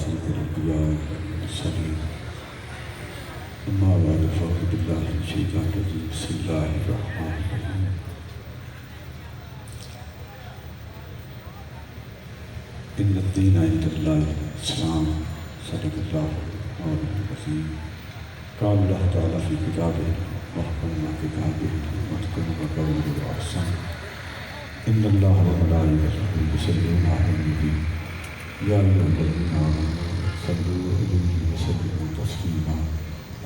سيد الأنبياء والمرسلين أما بعد فأعوذ بالله من الشيطان الرجيم بسم الله الرحمن الرحيم إن الدين عند الله الإسلام صدق الله العظيم قال الله تعالى في كتابه واحكم كتابه واتقوا وقوله وأحسن إن الله وملائكته يصلون على النبي يا أيها الذين آمنوا صلوا عليه وسلموا تسليما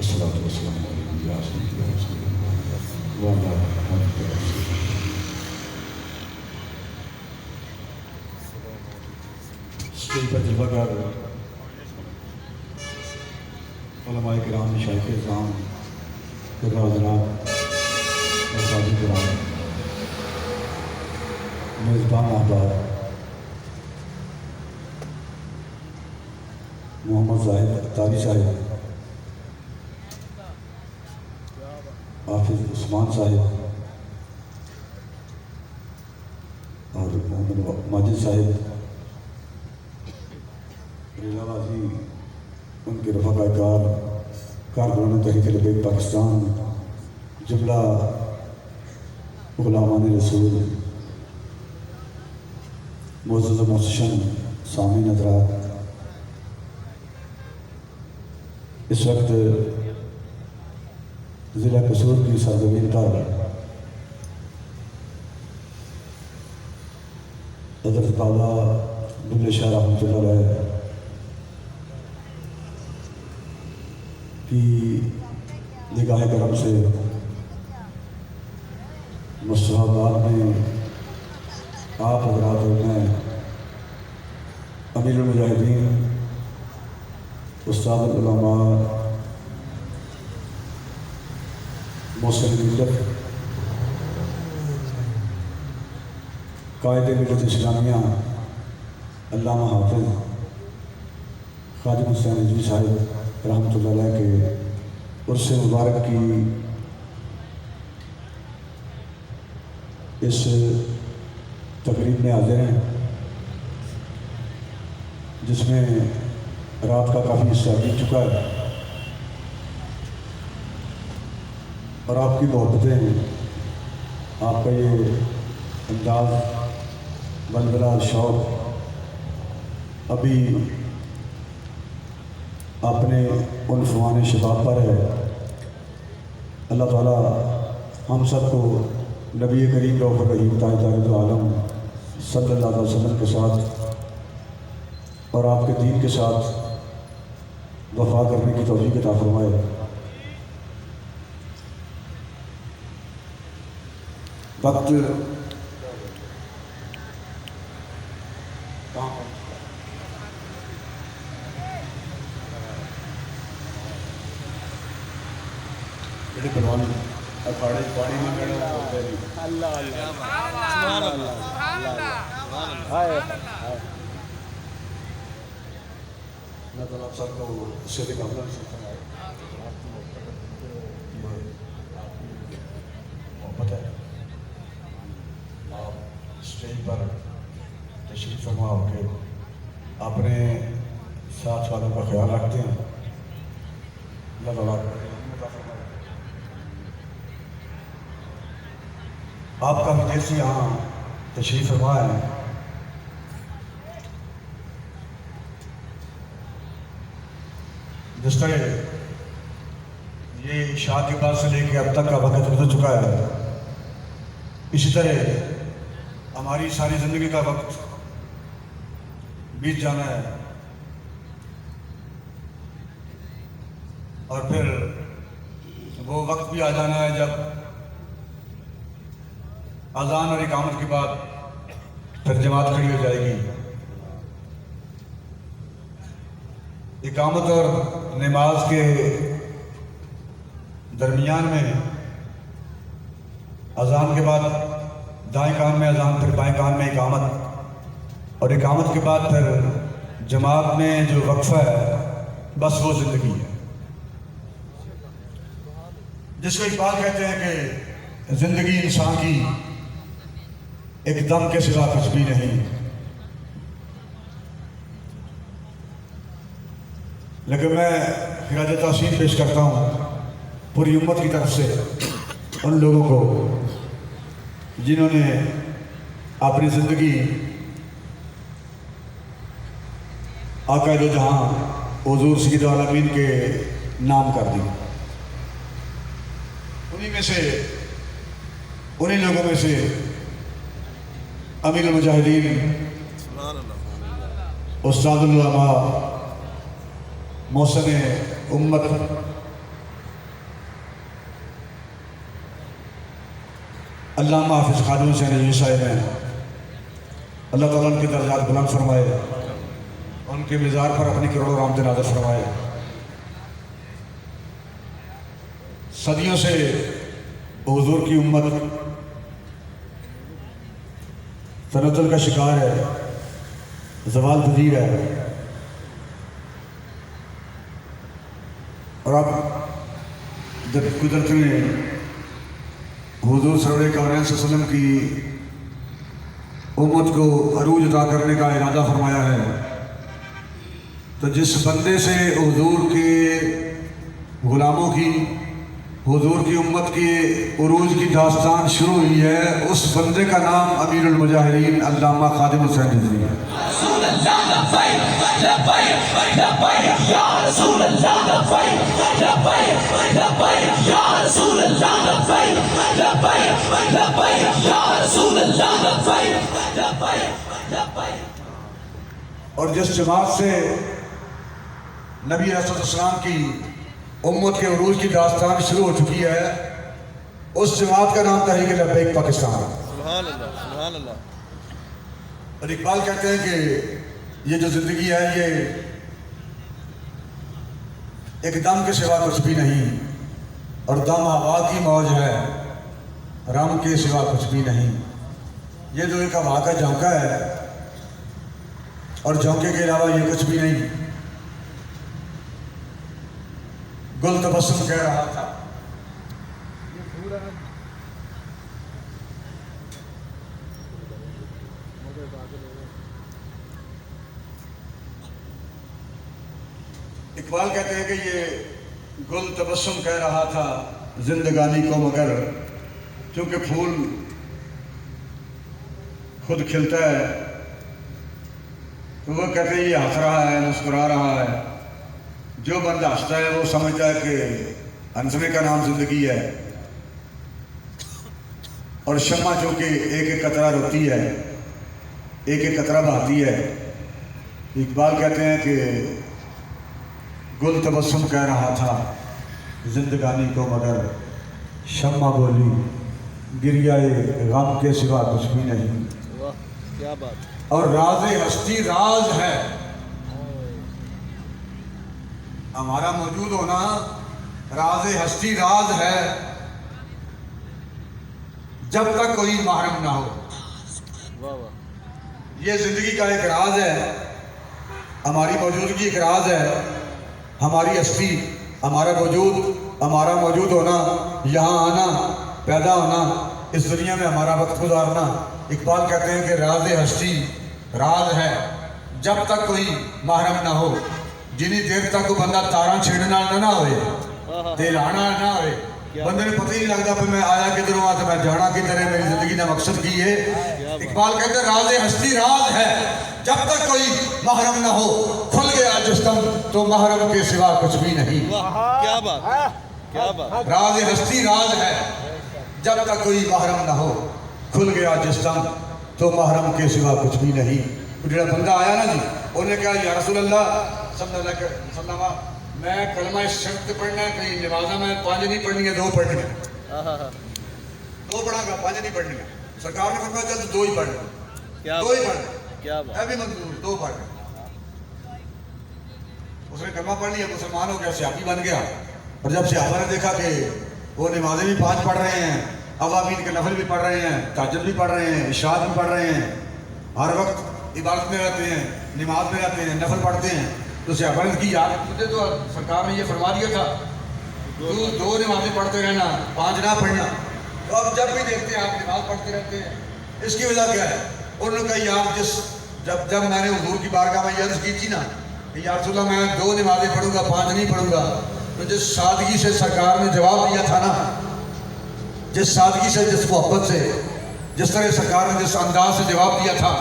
الصلاة والسلام عليك يا سيدي يا رسول الله وعلى آله وصحبه. اسٹیج پر جلوہ گر علماء کرام مشائخ اعظام قرہ حضرات اساتذہ کرام میزبان احباب محمد زاہد اختاری صاحب حافظ عثمان صاحب اور محمد ماجد صاحب ریلاوازی ان کے رفقا کارکنان تحریک لبیک پاکستان جملہ غلامان رسول معزز و محتشم سامعین حضرات، اس وقت ضلع قصور کی سرزمین پر حضرت بابا بلے شاہ رحمۃ اللہ علیہ کی نگاہ کرم سے مصطفیٰ میں آپ حضرات اور میں امیر المجاہدین استاد العلماء محسن ملت قائد ملت اسلامیہ علامہ حافظ خادم حسین رضوی صاحب رحمۃ اللہ علیہ کے عرس مبارک کی اس تقریب میں حاضر ہیں، جس میں رات کا کافی حصہ بیت چکا ہے اور آپ کی محبتیں، آپ کا یہ انداز بلبلا شوق ابھی اپنے عنفوان شباب پر ہے۔ اللہ تعالیٰ ہم سب کو نبی کریم رؤوف الرحیم تاجدار عالم صلی اللہ علیہ وسلم کے ساتھ اور آپ کے دین کے ساتھ وفا کرنے کی توفیق عطا فرمائے۔ وقت اکھاڑے پانی میں گڑا اللہ سبحان اللہ تعالیٰ سب کو اس سے بھی قبول محبت ہے۔ آپ اسٹیج پر تشریف فرما ہو کے اپنے ساتھ والوں کا خیال رکھتے ہیں، اللہ تعالیٰ آپ کا بدیسی یہاں تشریف فرما ہے۔ جس طرح یہ عشاء کے بعد سے لے کے اب تک کا وقت گزر چکا ہے، اسی طرح ہماری ساری زندگی کا وقت بیت جانا ہے اور پھر وہ وقت بھی آ جانا ہے جب اذان اور اقامت کے بعد پھر جماعت کھڑی ہو جائے گی۔ اقامت اور نماز کے درمیان میں اذان کے بعد دائیں کان میں اذان، پھر بائیں کان میں اقامت، اور اقامت کے بعد پھر جماعت میں جو وقفہ ہے، بس وہ زندگی ہے جس کو اقبال کہتے ہیں کہ زندگی انسان کی ایک دم کے سوا کچھ بھی نہیں۔ لیکن میں خراج تحسین پیش کرتا ہوں پوری امت کی طرف سے ان لوگوں کو جنہوں نے اپنی زندگی آقا دو جہاں حضور سید العالمین کے نام کر دی. انہی لوگوں میں سے امیر المجاہدین استاد العلماء محسن امت علامہ حافظ خادم حسین نجوی صاحب ہیں. اللہ تعالیٰ ان کے درجات بلند فرمائے، ان کے مزار پر اپنی کروڑوں رحمت نازل فرمائے. صدیوں سے حضور کی امت تنزل کا شکار ہے، زوال پذیر ہے، اور اب جب قدرت نے حضور صلی اللہ علیہ وسلم کی امت کو عروج عطا کرنے کا ارادہ فرمایا ہے، تو جس بندے سے حضور کے غلاموں کی، حضور کی امت کی عروج کی داستان شروع ہوئی ہے، اس بندے کا نام امیر المجاہدین علامہ خادم حسین نجوی ہے. اور جس جماعت سے نبی علیہ السلام کی امت کے عروج کی داستان شروع ہو چکی ہے، اس جماعت کا نام تحریک لبیک پاکستان ہے. سبحان اللہ، سبحان اللہ. اور اقبال کہتے ہیں کہ یہ جو زندگی ہے یہ ایک دم کے سوا کچھ بھی نہیں، اور دم ہوا کی موج ہے، رم کے سوا کچھ بھی نہیں. یہ جو ایک ہوا کا جھونکا ہے اور جھونکے کے علاوہ یہ کچھ بھی نہیں. گل تبسم کہہ رہا تھا، اقبال کہتے ہیں کہ یہ گل تبسم کہہ رہا تھا زندگانی کو، مگر کیونکہ پھول خود کھلتا ہے تو وہ کہتے ہیں یہ ہنس رہا ہے، مسکرا رہا ہے. جو بندہ ہنستا ہے وہ سمجھتا ہے کہ ہنسنے کا نام زندگی ہے، اور شمع جو کہ ایک ایک قطرہ روتی ہے، ایک ایک قطرہ بہاتی ہے. اقبال کہتے ہیں کہ گل تبسم کہہ رہا تھا زندگانی کو، مگر شمع بولی گریہ غم کے سوا کچھ بھی نہیں. واہ کیا بات. اور راز ہستی راز ہے، ہمارا موجود ہونا راز ہستی راز ہے، جب تک کوئی محرم نہ ہو. واہ واہ. یہ زندگی کا ایک راز ہے، ہماری موجودگی ایک راز ہے. ہماری ہستی، ہمارا وجود، ہمارا موجود ہونا، یہاں آنا، پیدا ہونا، اس دنیا میں ہمارا وقت گزارنا. اقبال کہتے ہیں کہ راز ہستی راز ہے، جب تک کوئی محرم نہ ہو. جنی دیر تک کوئی بندہ تاراں چھیڑنا نہ ہوئے، دلانا نہ ہوئے، بندے نے پتہ ہی نہیں لگتا کہ میں آیا کدھر ہوں تو میں جانا کدھر ہے، میری زندگی کا مقصد کی ہے. اقبال کہتے ہیں راز ہستی راز ہے، جب تک کوئی محرم نہ ہو. کھل گیا جسم تو محرم کے سوا کچھ بھی نہیں. کیا بات، کیا بات. راز ہستی راز ہے، جب تک کوئی محرم نہ ہو. کھل گیا جسم تو محرم کے سوا کچھ بھی نہیں. جڑا بندہ آیا نا جی، انہوں نے کہا یا رسول اللہ صلی اللہ علیہ وسلم، میں کلمہ شرط پڑھنا ہے، کہیں نمازہ میں 5 نہیں پڑھنی ہے، 2 پڑھنی ہے. 2 پڑھا گا، 5 نہیں پڑھنی ہے. سرکار نے فرمایا چل 2 ہی پڑھنا، 2 ہی پڑھنا. کیا بات. ہے بھی منظور، 2 پڑھنا. اس نے کلمہ پڑھ لیا، مسلمان ہو گیا، صحابی بن گیا. اور جب صحابہ نے دیکھا کہ وہ نمازیں بھی 5 پڑھ رہے ہیں، عوامین کے نفل بھی پڑھ رہے ہیں، تہجد بھی پڑھ رہے ہیں، عشاء بھی پڑھ رہے ہیں، ہر وقت عبادت میں رہتے ہیں، نماز میں رہتے ہیں، نفل پڑھتے ہیں، تو صحابہ نے کی یار مجھے تو سرکار نے یہ فرما دیا تھا تو 2 نمازیں پڑھتے رہنا، 5 نہ پڑھنا. تو اب جب بھی دیکھتے ہیں آپ نماز پڑھتے رہتے ہیں. اس کی وجہ کیا ہے؟ انہوں نے کہا یار جب میں نے حضور کی بارگاہ میں یہ عرض کی تھی نا کہ یا رسول اللہ میں 2 نمازیں پڑھوں گا 5 نہیں پڑھوں گا. تو جس سادگی سے سرکار نے جواب دیا تھا نا، جس سادگی سے، جس محبت سے، جس طرح سرکار نے جس انداز سے جواب دیا تھا،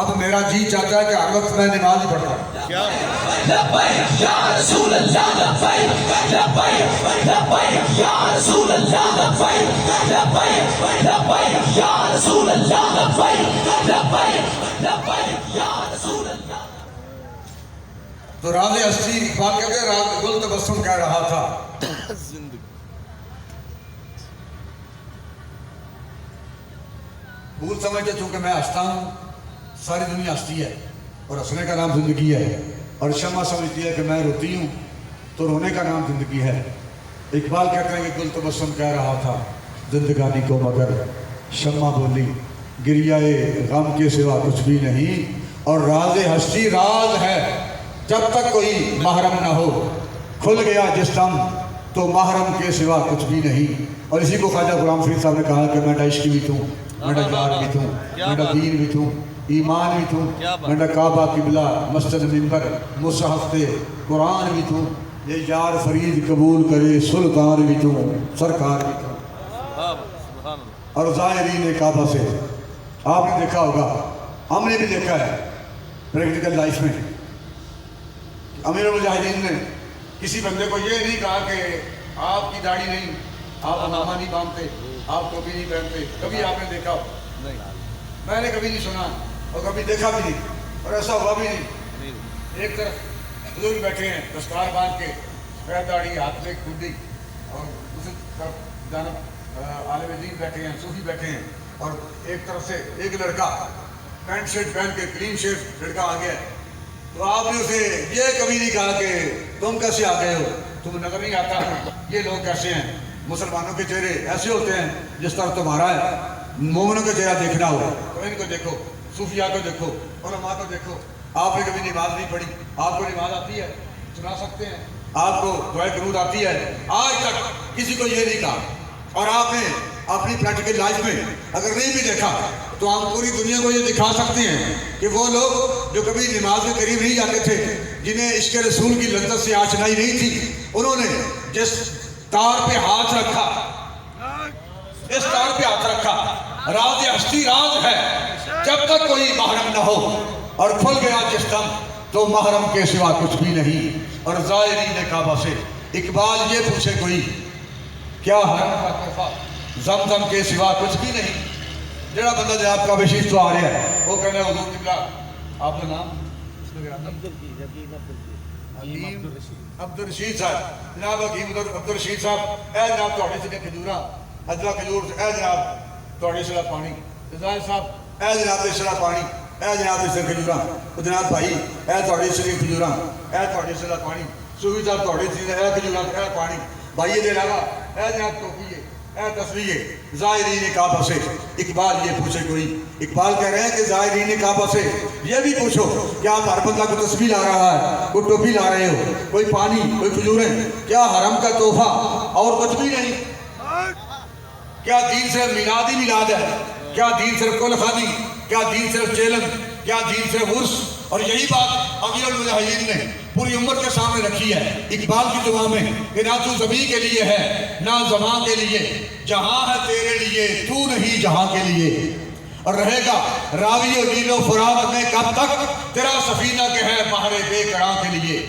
اب میرا جی چاہتا ہے کہ ہر وقت میں نماز ہی پڑھتا ہوں. کیا لبیک یا رسول اللہ لبیک لبیک لبیک یا رسول اللہ لبیک لبیک لبیک یا رسول اللہ لبیک لبیک لبیک یا رسول اللہ. تو راز ہستی اقبال کہتے ہیں راز گل تبسم کہہ رہا تھا. زندگی بھول سمجھتے چونکہ میں ہنستا ہوں، ساری دنیا ہستی ہے اور ہنسنے کا نام زندگی ہے، اور شمع سمجھتی ہے کہ میں روتی ہوں تو رونے کا نام زندگی ہے. اقبال کہتے ہیں کہ گل تبسم کہہ رہا تھا زندگانی کو، مگر شمع بولی گریہ غم کے سوا کچھ بھی نہیں. اور راز ہستی راز ہے جب تک کوئی محرم نہ ہو، کھل گیا جس دم تو محرم کے سوا کچھ بھی نہیں. اور اسی کو خواجہ غلام فرید صاحب نے کہا کہ میں عشق بھی توں، میں یار بھی توں، میں دین بھی توں، ایمان بھی توں، میں کعبہ قبلہ مسجد منبر مصحف تے قرآن بھی توں. یہ یار فرید قبول کرے سلطان بھی توں، سرکار بھی توں. سبحان اللہ. اور ظاہرین کعبہ سے آپ نے دیکھا ہوگا، ہم نے بھی دیکھا ہے پریکٹیکل لائف میں، امیر المجاہدین نے کسی بندے کو یہ نہیں کہا کہ آپ کی داڑھی نہیں، آپ امامہ نہیں باندھتے، آپ ٹوپی نہیں پہنتے. کبھی آپ نے دیکھا ہو؟ نہیں میں نے کبھی نہیں سنا اور کبھی دیکھا بھی نہیں، اور ایسا ہوا بھی نہیں. نہیں. ایک طرف بزرگ بیٹھے ہیں دستار باندھ کے، سفید داڑھی، ہاتھ میں کھڈی، اور دوسری طرف جانب عالم دین بیٹھے ہیں، صوفی بیٹھے ہیں، اور ایک طرف سے ایک لڑکا پینٹ شرٹ پہن کے کلین شیو لڑکا آ گیا. تو آپ نے اسے یہ کبھی نہیں کہا کہ تم کیسے آ گئے ہو، تم نظر نہیں آتا یہ لوگ کیسے ہیں. مسلمانوں کے چہرے ایسے ہوتے ہیں جس طرح تمہارا ہے. مومنوں کا چہرہ دیکھنا ہو تو ان کو دیکھو، صوفیاء کو دیکھو، علماء کو دیکھو. آپ نے کبھی نماز نہیں پڑھی، آپ کو نماز آتی ہے، سنا سکتے ہیں، آپ کو دعائے قنوت آتی ہے، آج تک کسی کو یہ نہیں کہا. اور آپ نے اپنی پریکٹیکل لائف میں اگر نہیں بھی دیکھا تو ہم پوری دنیا کو یہ دکھا سکتے ہیں کہ وہ لوگ جو کبھی نماز کے قریب نہیں جاتے تھے، جنہیں عشق رسول کی لذت سے آشنائی نہیں تھی، انہوں نے جس تار پہ ہاتھ رکھا، اس تار پہ ہاتھ رکھا. راز ہستی راز ہے جب تک کوئی محرم نہ ہو، اور کھل گیا جس دم تو محرم کے سوا کچھ بھی نہیں. اور زائرین کعبہ سے اقبال یہ پوچھے کوئی، کیا حرم کا تحفہ زمزم کے سوا کچھ بھی نہیں. جڑا بندہ جناب کا بشیش تو آ رہا ہے وہ کہنا ہے حضور قبلہ آپ کا نام حکیم عبدالرشید صاحب، جناب حکیم عبدالرشید صاحب، اے جناب تھوڑے سے کھجوراں ادلا کھجور، اے جناب تھوڑے سے پانی، رضائے صاحب اے جناب اس طرح پانی، اے جناب اس طرح کھجوراں، جناب بھائی اے تھوڑے سے کھجوراں، اے تھوڑے سے پانی، صوفی صاحب تھوڑے سے اے کھجوراں اے پانی. بھائی دے علاوہ اے جناب ٹوپی ہے، اے تصویر. زائرین کعبہ سے اقبال یہ پوچھے کوئی، اقبال کہہ رہے ہیں کہ زائرین کعبہ سے یہ بھی پوچھو کیا ہر بندہ کوئی تصویر لا رہا ہے، کوئی ٹوپی لا رہے ہو، کوئی پانی، کوئی کھجوریں، کیا حرم کا تحفہ اور کچھ بھی نہیں؟ کیا دین صرف میلاد ہی میلاد ہے؟ کیا دین صرف کل خانی؟ کیا دین صرف چیلن؟ کیا دین صرف عرس؟ اور یہی بات امیر المجاہدین نے پوری امت کے سامنے رکھی ہے اقبال کی زبان میں کہ نہ تو زمین کے لیے ہے نہ زمان کے لیے، جہاں ہے تیرے لیے تو نہیں جہاں کے لیے. اور رہے گا راوی و نیل و فرات میں کب تک تیرا سفینہ کے ہے بحر بے قرار کے لیے.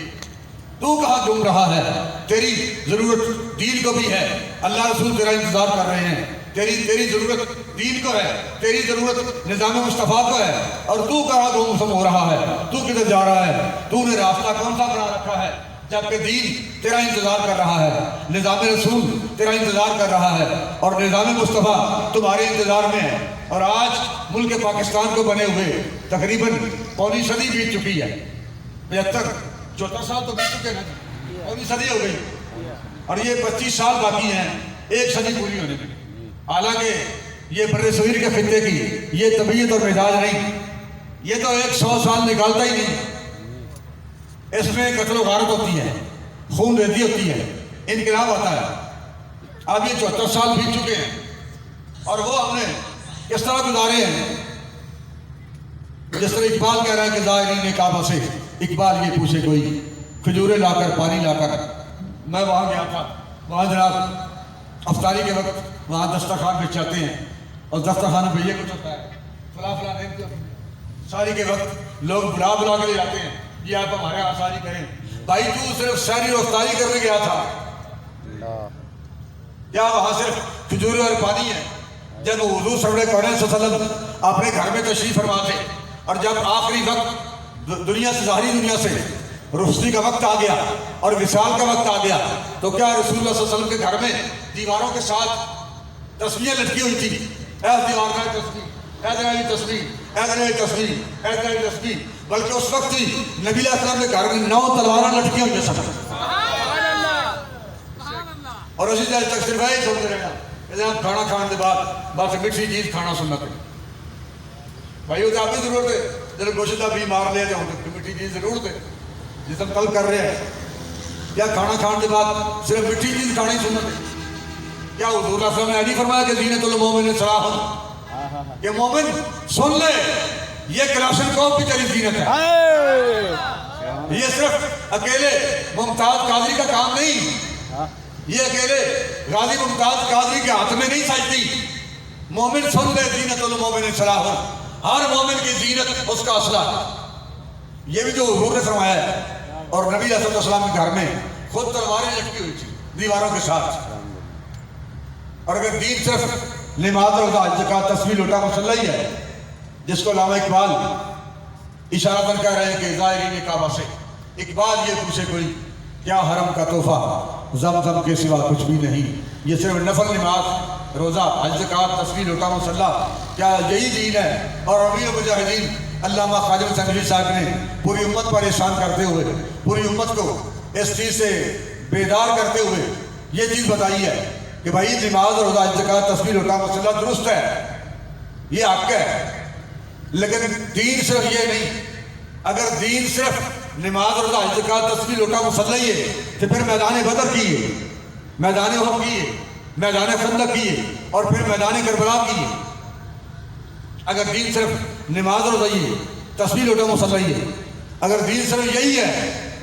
تو کہاں گم رہا ہے، تیری ضرورت دین کو بھی ہے، اللہ رسول تیرا انتظار کر رہے ہیں. تیری ضرورت دین کو ہے، تیری ضرورت نظام مصطفیٰ کو ہے، اور تو کہاں گم ہو رہا ہے، تو کدھر جا رہا ہے، تو نے راستہ کون سا بنا رکھا ہے، جبکہ دین تیرا انتظار کر رہا ہے، نظام رسول تیرا انتظار کر رہا ہے، اور نظام مصطفیٰ تمہارے انتظار میں ہے. اور آج ملک پاکستان کو بنے ہوئے تقریباً پوری صدی بیت چکی ہے، 74 سال تو بیت چکے نا، پوری صدی ہو گئی، اور یہ 25 سال باقی ہیں ایک صدی پوری ہونے میں. حالانکہ یہ بر صغیر کے خطے کی یہ طبیعت اور مزاج نہیں، یہ تو 100 سال نکالتا ہی نہیں. اس میں قتل و غارت ہوتی ہے، خون ریزی ہوتی ہے، انقلاب ہوتا ہے. اب یہ 74 سال بیت چکے ہیں اور وہ ہم نے کس طرح گزارے ہیں، جس طرح اقبال کہہ رہا ہے کہ زائرین کعبہ سے اقبال یہ پوچھے کوئی کھجوریں لا کر پانی لا کر. میں وہاں گیا تھا, وہاں جناب افطاری کے وقت وہاں دسترخوان بچھاتے ہیں اور دسترخوان پہ یہ کچھ ہوتا ہے فلاں فلاں ساری کے وقت لوگ بلا بلا کے لے جاتے ہیں یہ آپ ہمارے یہاں ساری کریں. بھائی تو صرف سحری اور افطاری کرنے گیا تھا, کیا وہاں صرف کھجوریں اور پانی ہے؟ جب حضور صلی اللہ علیہ وسلم اپنے گھر میں تشریف فرما تھے اور جب آخری وقت دنیا سے ظاہری دنیا سے رخصتی کا وقت آ گیا اور وصال کا وقت آ گیا تو کیا رسول اللہ صلی اللہ علیہ وسلم کے گھر میں دیواروں کے ساتھ تصویریں لٹکی ہوئی تھی؟ اے دیوار کا تصویر, اے درائی تصویر, اے درائی تصویر, اے درائی تصویر, بلکہ اس وقت ہی نبی علیہ السلام کے گھر میں 9 تلواریں لٹکی ہوئی سب. اور اسی طرح تک صرف یہی سنتے رہنا کہ آپ کھانا کھانے کے بعد بس میٹھی چیز کھانا سننا پڑے. بھائی وہ تو آپ کی ضرورت ہے, جب گوشت بھی مار لیا جاؤ تو میٹھی چیز ضرورت ہے جس ہم کل کر رہے ہیں. کیا کھانا کھانے کے بعد صرف میٹھی چیز کھانا ہی سننا پڑے؟ کیا حضور صلی اللہ علیہ وسلم نے نہیں فرمایا کہ زینت المومن صلاح کہ مومن سن لے یہ کلاشن کوف بھی تیری زینت ہے. یہ صرف اکیلے ممتاز قادری کا کام نہیں, یہ اکیلے غازی ممتاز قادری کے ہاتھ میں نہیں سجتی. مومن سن لے زینت المومن صلاح, ہر مومن کی زینت اس کا اسلحہ. یہ بھی جو حضور نے فرمایا ہے. اور نبی علیہ السلام کے گھر میں خود تلواریں لٹکی ہوئی تھی دیواروں کے ساتھ. اور اگر دین صرف نماز اور زکوٰۃ تصویر لوٹا مسلح ہی ہے جس کو علامہ اقبال اشارتاً کہہ رہے ہیں کہ ظاہرین کعبہ سے, اقبال یہ پوچھے کوئی کیا حرم کا تحفہ زمزم کے سوا کچھ بھی نہیں, یہ صرف نفل نماز روزہ حج زکوٰۃ تصویر لوٹا مسلح کیا یہی دین ہے؟ اور امیر مجاہدین علامہ خواجہ سنگری صاحب نے پوری امت پر احسان کرتے ہوئے پوری امت کو اس چیز سے بیدار کرتے ہوئے یہ چیز بتائی ہے کہ بھائی نماز اور روزہ زکوٰۃ تصویر لوٹا مسلح درست ہے, یہ حق ہے, لیکن دین صرف یہ نہیں. اگر دین صرف نماز اور روزہ زکوٰۃ تصویر لوٹا مسلح ہی ہے تو پھر میدان بدر کیے, میدان احد کیے, میدان خندق کیے اور پھر میدان کربلا کیے. اگر دین صرف نماز اور روزہ تصویر لوٹا مسلح ہی ہے, اگر دین صرف یہی ہے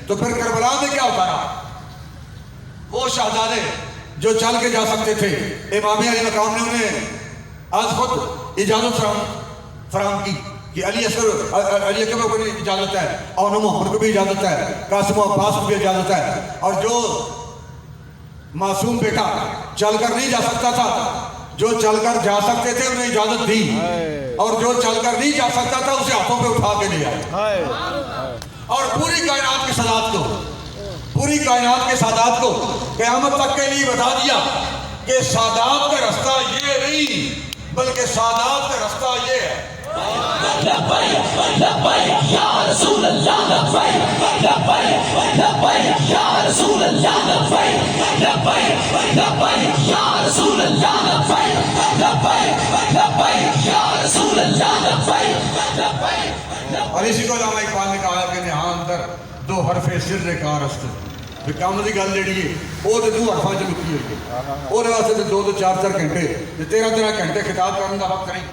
تو پھر کربلا میں کیا ہوتا رہا؟ وہ شہزادے جو چل کے جا سکتے تھے, امام علی مقام نے انہیں آج خود اجازت فراہم کی کہ علی اکبر کو بھی اجازت ہے, اور محمد کو بھی اجازت ہے, قاسم و عباس کو بھی اجازت ہے, اور جو معصوم بیٹا چل کر نہیں جا سکتا تھا جو چل کر جا سکتے تھے انہیں اجازت دی, اور جو چل کر نہیں جا سکتا تھا اسے ہاتھوں پہ اٹھا کے لے آئے. اور پوری کائنات کے سادات کو قیامت تک کے لیے بتا دیا کہ سادات کا رستہ یہ نہیں بلکہ سادات کا رستہ یہ ہے. لبیک لبیک یا رسول اللہ, لبیک لبیک لبیک یا رسول اللہ, لبیک لبیک لبیک یا رسول اللہ, لبیک لبیک لبیک یا رسول اللہ, لبیک لبیک. اور اسی کو علامہ اقبال نے کہا کہ نہاں اندر دو حرف سر کار است. کام کی گل جہی ہے وہ تو 2 حرفاں چ لکی ہوئی ہے, وہ واسطے 2-4 گھنٹے 13 گھنٹے خطاب کرنے کا وقت نہیں,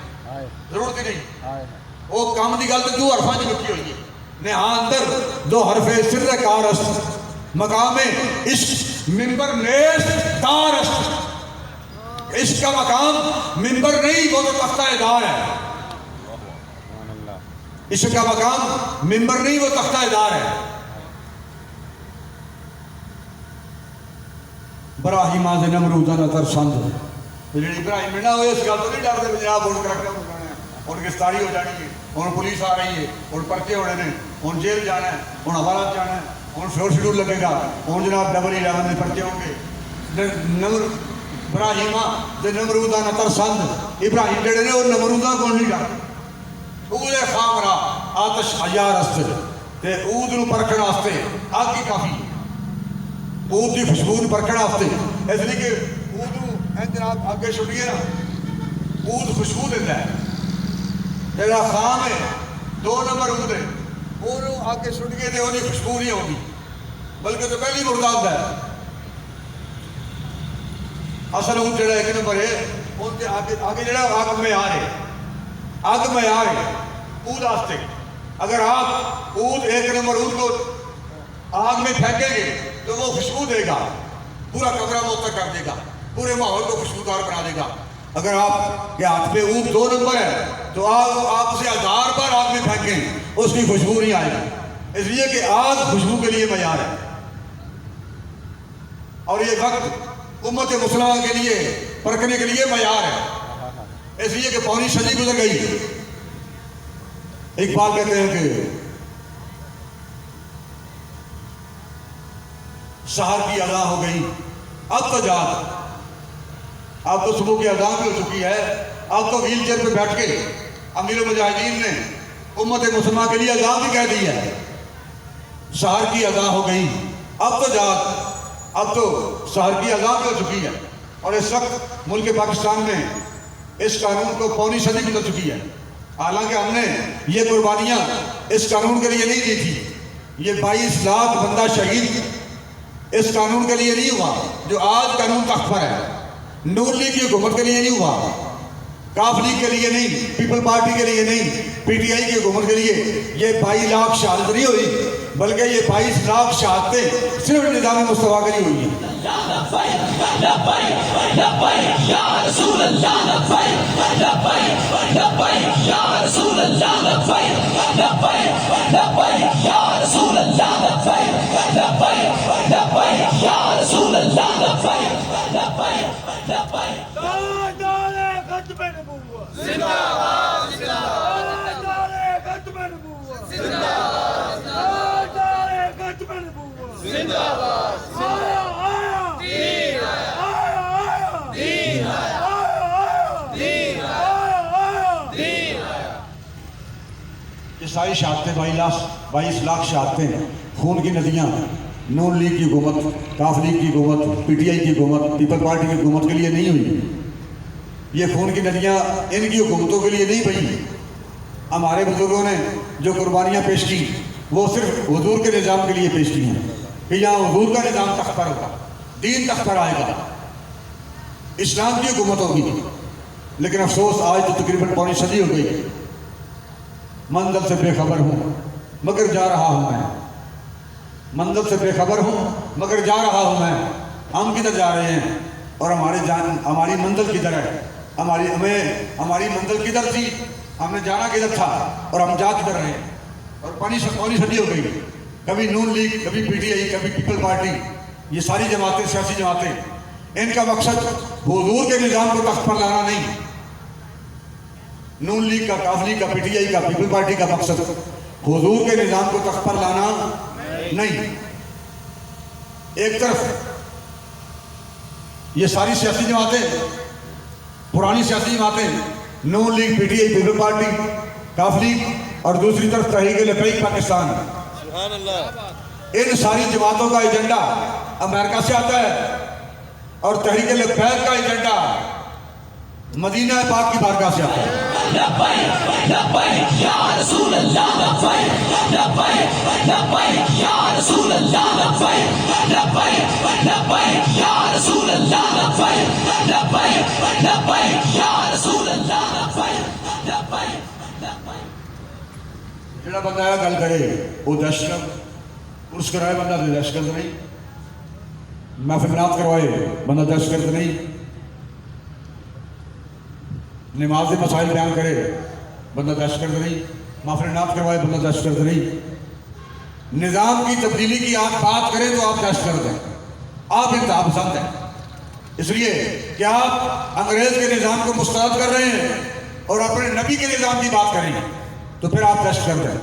ضرورت ہی نہیں. وہ کام کی گل تو 2 حرفاں چ لکی ہوئی ہے. نہاں اندر 2 حرف سر کار است, مقام عشق منبر نیست دار است. عشق کا مقام منبر نہیں وہ تو تختہ دار ہے. عشق کا مقام منبر نہیں وہ تختہ دار ہے. ابراہیم آز نمرودہ نظر سند ابراہیم نے نہ ہوئے اس گل تو نہیں ڈرتے جناب ہوں کرکٹر ہو جانا ہے, ہوں گرفتاری ہو جانی ہے, ہوں پولیس آ رہی ہے, ہوں پرچے ہونے نے, ہوں جیل جانا ہے, ہوں حوالات جانا ہے, ہوں فیور شیڈول لگے گا, ہوں جناب ڈبل 11 میں پرچے ہوں گے. ابراہیم آز نمرودہ نظر سند, ابراہیم جڑے نے وہ نمرودہ کو نہیں ڈرتے. اولے خامرہ آتش عیار است تے اود نو پرکھن واسطے اگ ہی کافی, اود دی خوشبو پرکھن واسطے, اس لیے کہ اود نو جناب اگے چھٹیے نا اود خوشبو دیتا ہے. جڑا خام ہے 2 نمبر اود ہے وہ آگے چھٹیے تے وہی خوشبو نہیں ہوگی بلکہ تو پہلی مردہ ہے. اصل اود جڑا 1 نمبر ہے ان کے آگے جڑا اگ میں آ رہے اود واسطے اگر آپ اود 1 نمبر اود کو آگ میں پھینکیں گے تو وہ خوشبو دے گا، پورا کمرہ معطر کر دے گا، پورے ماحول کو خوشبودار بنا دے گا۔ اگر آپ کے ہاتھ پہ اود 2 نمبر ہے تو آپ اسے 1000 بار آگ میں پھینکیں اس کی خوشبو نہیں آئے گی، اس لیے کہ آگ خوشبو کے لیے معیار ہے۔ اور یہ وقت امت مسلمہ کے لیے پرکھنے کے لیے معیار ہے، اس لیے کہ پوری صدی گزر گئی۔ اقبال کہتے ہیں کہ سحر کی اذان ہو گئی اب تو جاگ، اب تو صبح کی اذان بھی ہو چکی ہے، اب تو ویل چیئر پہ بیٹھ کے امیر المجاہدین نے امت مسلمہ کے لیے اذان بھی کہہ دی ہے۔ سحر کی اذان ہو گئی اب تو جاگ، اب تو سحر کی اذان بھی ہو چکی ہے، اور اس وقت ملک پاکستان میں اس قانون کو پوری صدی گزر چکی ہے۔ حالانکہ ہم نے یہ قربانیاں اس قانون کے لیے نہیں دی تھی، یہ 22 لاکھ بندہ شہید اس قانون کے لیے نہیں ہوا جو آج قانون تخت پر ہے، نون لیگ کی حکومت کے لیے نہیں ہوا، کاف لیگ کے لیے نہیں، پیپل پارٹی کے لیے نہیں، پی ٹی آئی کی حکومت کے لیے یہ 22 لاکھ شہادت نہیں ہوئی، بلکہ یہ 22 لاکھ شہادتیں صرف نظام مصطفیٰ کے لیے ہوئی ہیں۔ یہ ساری شہادتیں 22 لاکھ شہادتیں خون کی ندیاں نون لیگ کی حکومت، کاف لیگ کی حکومت، پی ٹی آئی کی حکومت، پیپل پارٹی کی حکومت کے لیے نہیں ہوئی، یہ خون کی ندیاں ان کی حکومتوں کے لیے نہیں بہی۔ ہمارے بزرگوں نے جو قربانیاں پیش کی وہ صرف حضور کے نظام کے لیے پیش کی ہیں کہ یہاں حضور کا نظام تخت پر ہوگا، دین تخت پر آئے گا، اسلام کی حکومت ہوگی۔ لیکن افسوس آج تو تقریباً پوری صدی ہو گئی، منزل سے بے خبر ہوں مگر جا رہا ہوں میں، منزل سے بے خبر ہوں مگر جا رہا ہوں میں۔ ہم کدھر جا رہے ہیں اور ہماری منزل کدھر ہے؟ ہماری منزل کدھر تھی، ہم نے جانا کدھر تھا اور ہم جا کدھر رہے ہیں؟ اور پوری صدی ہو گئی، کبھی نون لیگ، کبھی پی ٹی آئی، کبھی پیپل پارٹی، یہ ساری جماعتیں، سیاسی جماعتیں، ان کا مقصد حضور کے نظام کو تخت پر لانا نہیں۔ نون لیگ کا، کاف لیگ کا، پی ٹی آئی کا، پیپل پارٹی کا مقصد حضور کے نظام کو تخت پر لانا نہیں۔ ایک طرف یہ ساری سیاسی جماعتیں، پرانی سیاسی جماعتیں، Noon league, P T I, people party, Qaaf league, اور دوسری طرف تحریک لبیک پاکستان، سبحان اللہ۔ ان ساری جماعتوں کا ایجنڈا امریکہ سے آتا ہے اور تحریک لبیک کا ایجنڈا مدینہ پاک کی بارگاہ سے آتا ہے۔ جڑا بندہ ہے گل کرے وہ دہشت گرد، عرس کرائے بندہ دہشت گرد نہیں، محفلات کروائے بندہ دہشت گرد نہیں، نماز مسائل بیان کرے بندہ دہشت گرد نہیں، محفلات کروائے بندہ دہشت گرد نہیں، نظام کی تبدیلی کی آپ بات کریں تو آپ دہشت گرد ہیں، آپ انتہا پسند ہیں۔ اس لیے کہ آپ انگریز کے نظام کو مسترد کر رہے ہیں اور اپنے نبی کے نظام کی بات کریں تو پھر آپ دہشت گرد ہیں۔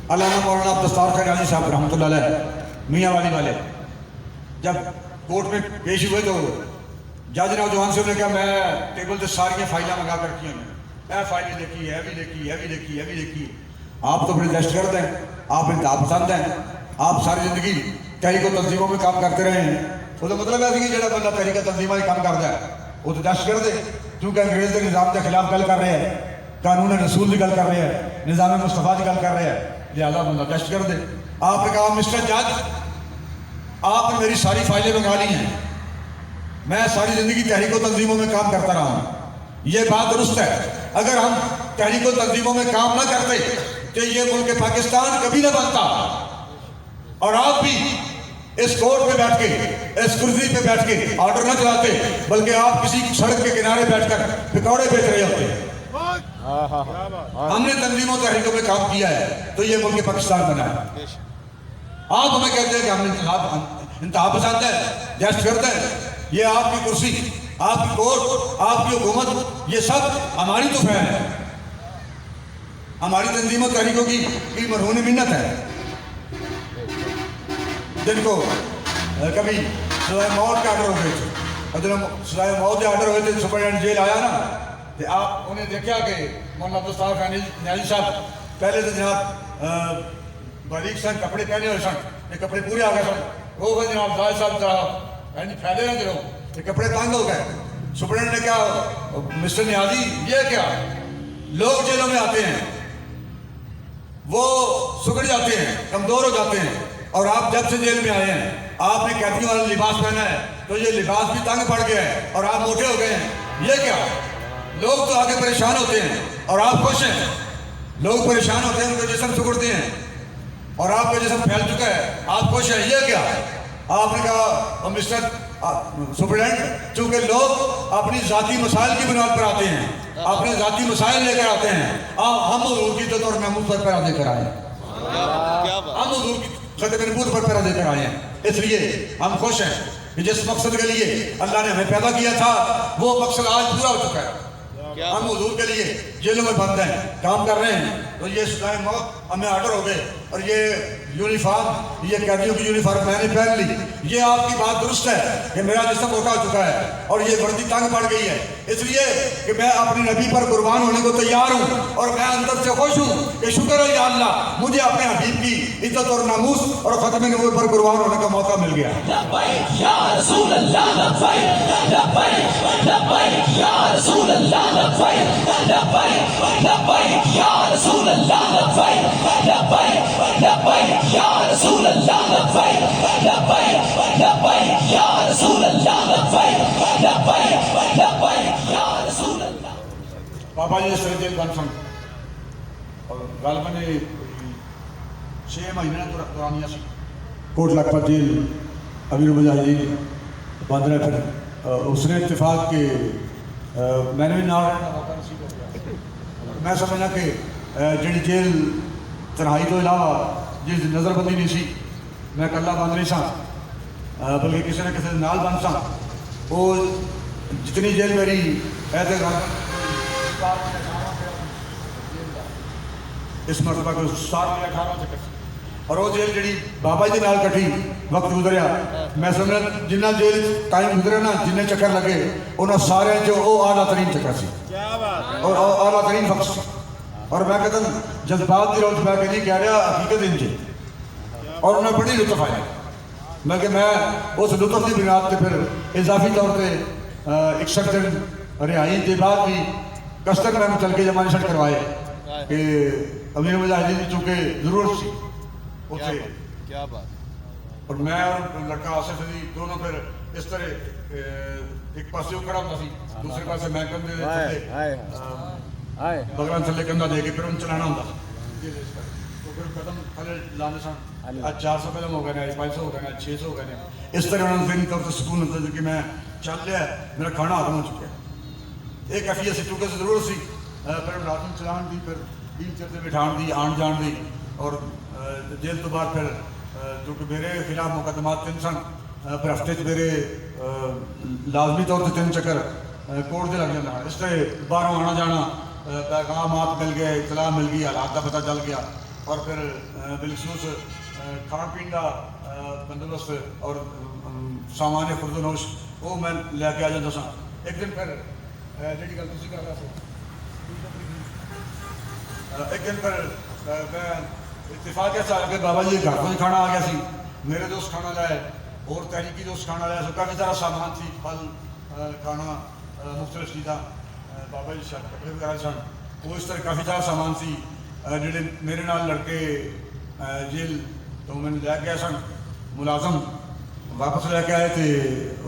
علامہ مولانا عبدالستار خیرالی صاحب رحمۃ اللہ علیہ میاں والی والے جب کورٹ میں پیش ہوئے تو جج نوجوان سے انہوں نے کہا میں ٹیبل سے ساری فائلیں منگا کر رکھی ہیں، اے فائلیں دیکھی، اے بھی دیکھی، اے بھی دیکھی، اے بھی دیکھی۔ آپ تو بڑے دہشت گرد ہیں، آپ انتہا پسند ہیں، آپ ساری زندگی تحریک و تنظیموں میں کام کرتے رہے ہیں۔ وہ تو مطلب ہے کہ جڑا بندہ تحریک و تنظیموں میں کام کرتا ہے وہ تو دہشت گرد ہے، کیونکہ انگریز کے نظام کے خلاف گل کر رہے ہیں، قانون رسول کی گل کر رہے ہیں، نظام مصطفیٰ کی گل کر رہے ہیں، لہٰذا بندہ دہشت گرد ہے۔ آپ نے کہا مسٹر جج آپ نے میری ساری فائلیں منگا لی ہیں، میں ساری زندگی تحریک و تنظیموں میں کام کرتا رہا ہوں، یہ بات درست ہے۔ اگر ہم تحریک و تنظیموں میں کام نہ کرتے کہ یہ ملک پاکستان کبھی نہ بنتا، اور آپ بھی اس کورٹ پہ بیٹھ کے، اس کرسی پہ بیٹھ کے آرڈر نہ چلاتے، بلکہ آپ کسی سڑک کے کنارے بیٹھ کر پکوڑے بیچ رہے ہوتے۔ ہم نے تنظیموں تحریکوں پہ کام کیا ہے تو یہ ملک پاکستان بنا ہے۔ آپ ہمیں کہتے ہیں کہ ہم انتہا پسند ہے، دہشت گرد ہے۔ یہ آپ کی کرسی، آپ کی کورٹ، آپ کی حکومت، یہ سب ہماری تو فین ہے، ہماری تنظیموں تحریکوں کی مرہون منت ہے، جن کو کبھی سزائے موت کے آرڈر ہو گئے تھے، اور جب سزائے موت کے آرڈر ہوئے تھے سپرڈنٹ جیل آیا نا، تو آپ انہیں دیکھا کہ مولانا عبدالستار نیازی صاحب پہلے تو جناب باریک سن کپڑے پہنے ہوئے سن، یہ کپڑے پورے آ گئے سن، وہ جناب زاہد صاحب ذرا پھیلے نہ کرو، یہ کپڑے تنگ ہو گئے۔ سپرڈنٹ نے کہا مسٹر نیازی یہ کیا، لوگ جیلوں میں آتے ہیں وہ سکڑ جاتے ہیں، کمزور ہو جاتے ہیں، اور آپ جب سے جیل میں آئے ہیں آپ نے قیدیوں والا لباس پہنا ہے تو یہ لباس بھی تنگ پڑ گیا ہے اور آپ موٹے ہو گئے ہیں، یہ کیا؟ لوگ تو آگے پریشان ہوتے ہیں اور آپ خوش ہیں، لوگ پریشان ہوتے ہیں، ان کے جسم سکڑتے ہیں اور آپ کا جسم پھیل چکا ہے، آپ خوش ہیں، یہ کیا؟ آپ نے کہا مسٹر سپرڈنٹ، چونکہ لوگ اپنی ذاتی مسائل کی بنیاد پر آتے ہیں، اپنے ذاتی مسائل لے کر آتے ہیں، ہم حضور کی عزت اور ناموس پر پیرا دے کر آئے ہیں، ہم حضور کی ختم نبوت پر پیرا دے کر آئے ہیں، اس لیے ہم خوش ہیں کہ جس مقصد کے لیے اللہ نے ہمیں پیدا کیا تھا وہ مقصد آج پورا ہو چکا ہے۔ ہم حضور کے لیے جیلوں میں بند ہیں، کام کر رہے ہیں، تو یہ سزائے موت ہمیں آرڈر ہو گئے، اور یہ یونیفارم، یہ قیدیوں کی یونیفارم میں نے پہن لی۔ یہ آپ کی بات درست ہے کہ میرا جسم موٹا ہو چکا ہے اور یہ وردی تنگ پڑ گئی ہے، اس لیے کہ میں اپنے نبی پر قربان ہونے کو تیار ہوں، اور میں اندر سے خوش ہوں کہ شکر ہے یا اللہ مجھے اپنے حبیب کی عزت اور ناموس اور ختم نبوت پر قربان ہونے کا موقع مل گیا۔ لبیک یا رسول اللہ، لبیک لبیک لبیک یا رسول اللہ، لبیک لبیک لبیک یا رسول اللہ، لبیک لبیک لبیک یا رسول اللہ، لبیک لبیک لبیک یا رسول اللہ، لبیک لبیک لبیک یا رسول اللہ۔ پاپا جی اس طرح جیل بند سن اور غالباً 6 مہینے پرانیاں سی کوٹ لکھپت جیل امیر المجاہدین بند رہے، پھر اس نے اتفاق کہ میں نے بھی نہ رہنا موقع نصیب ہو گیا۔ میں سمجھنا کہ جڑی جیل تنہائی تو علاوہ جس نظر بندی نہیں سی، میں کلا بند نہیں سا، بلکہ کسی نہ کسی نال بند سا، وہ جتنی جیل میری ایسے اس مرتبہ کو 18 چکر، اور وہ جیل جڑی بابا جی نال کٹھی وقت گزریا، میں سمجھنا جنہ جیل ٹائم گزرے نا، جنہیں چکر لگے انہوں سارے جو وہ اعلیٰ ترین چکر سی اور اعلیٰ ترین وقت سی، اور میں کہتا ہوں جذبات کی روز میں کہ نہیں کہہ رہا حقیقت ان جی، اور انہیں بڑی لطف آیا، بلکہ میں اس لطف کی بنیاد پہ پھر اضافی طور پہ 61 دن رہائی کے بعد بھی کسٹر میں چل کے جمع نشٹ کروائے کہ امیر مجاہدین کی چونکہ ضرورت سی اسے، کیا بات، اور میں اور لڑکا آصف علی دونوں پھر اس طرح ایک پاس کھڑا ہوتا سی، دوسرے پاس میں کندھے بغلان تھلے کندھا دے کے پھر ان چلانا ہوتا، تو پھر قدم تھلے لانے سن، آج 400 قدم ہو گئے، 500 ہو گئے، 600 ہو گئے، اس طرح انہوں نے ذہنی طور سے سکون ہوتا ہے کہ میں چل لیا، میرا کھانا ختم ہو چکا ہے، ایک کیفیت سے چونکہ سے ضرورت سی، پھر رات میں چلان دی، پھر دین چلتے بٹھان دی، آن جان دی، اور جیل تو بعد پھر چونکہ میرے خلاف مقدمات 3 سن، پھر ہفتے میرے لازمی طور سے 3 چکر کورٹ سے لگ جانا، اس طرح باہروں آنا جانا، پیغامات مل گئے، اطلاع مل گئی، حالات کا پتہ چل گیا، اور پھر بالخصوص کھان پین کا بندوبست اور سامان خرد و نوش وہ میں لے کے آ جاتا سا۔ ایک دن پھر جی گل تھی کر رہا سو، ایک دن پھر میں اتفاق ایسا کہ بابا جی گھر کو ہی کھانا آ گیا سی، میرے دوست کھانا لائے اور تحریکی دوست کھانا لائے، کافی سارا سامان سی، پھل کھانا مختلف چیزاں، بابا جی شاید کپڑے وغیرہ سن، وہ اس طرح کافی سارا سامان سی جڑے میرے نال لڑکے جیل تو میں نے لے کے آئے سن، ملازم واپس لے کے آئے تھے،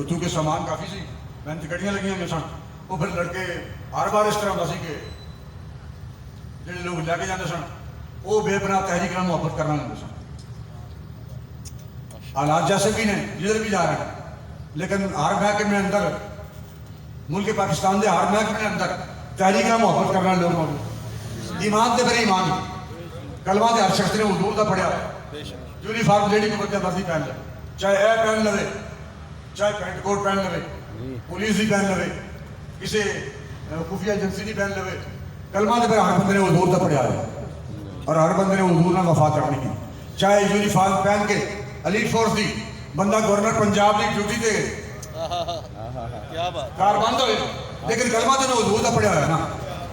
چونکہ سامان کافی سی، میں نے گڈیاں لگی ہوئی سن، وہ پھر لڑکے ہر بار اس طرح ہوتا سی کہ جڑے لوگ لے کے جاتے سن وہ بے پناہ تحریک نال محبت کرنا لگے سن. حالات جیسے بھی نے جدھر بھی جا رہے ہیں, لیکن ہر محکمے میں اندر ملک پاکستان کے ہر محکمے میں اندر تحریک نال محبت کرنا لوگ موجود. ایمان تے میرے ایمان کلمہ تے ہر شخص نے حضور دا پڑھیا. یونیفارم لیڈی کو بچہ مرضی پہن لے, چاہے اے پہن لے, چاہے پینٹ کوٹ پہن لے, پولیس بھی پہن لے, کسی خفیہ ایجنسی نہیں پہن لے. کلمہ تے ہر بندے نے حضور دا پڑھیا ہے اور ہر بندے نے حضور نال وفا کرنی ہے. چاہے یونیفارم پہن کے ایلیٹ فورس دی بندہ گورنر پنجاب دی ڈیوٹی تے کیا بات. کار بند ہوئے, لیکن کلمہ تے حضور دا پڑھیا ہے نا.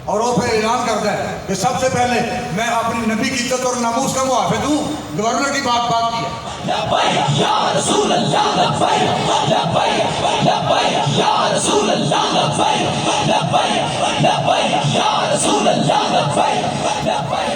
اور وہ پھر اعلان کرتا ہے کہ سب سے پہلے میں اپنی نبی کی عزت اور ناموس کا محافظ ہوں. گورنر کی بات کی ہے. لبیک یا رسول اللہ لبیک لبیک لبیک یا رسول اللہ لبیک لبیک لبیک یا رسول اللہ لبیک لبیک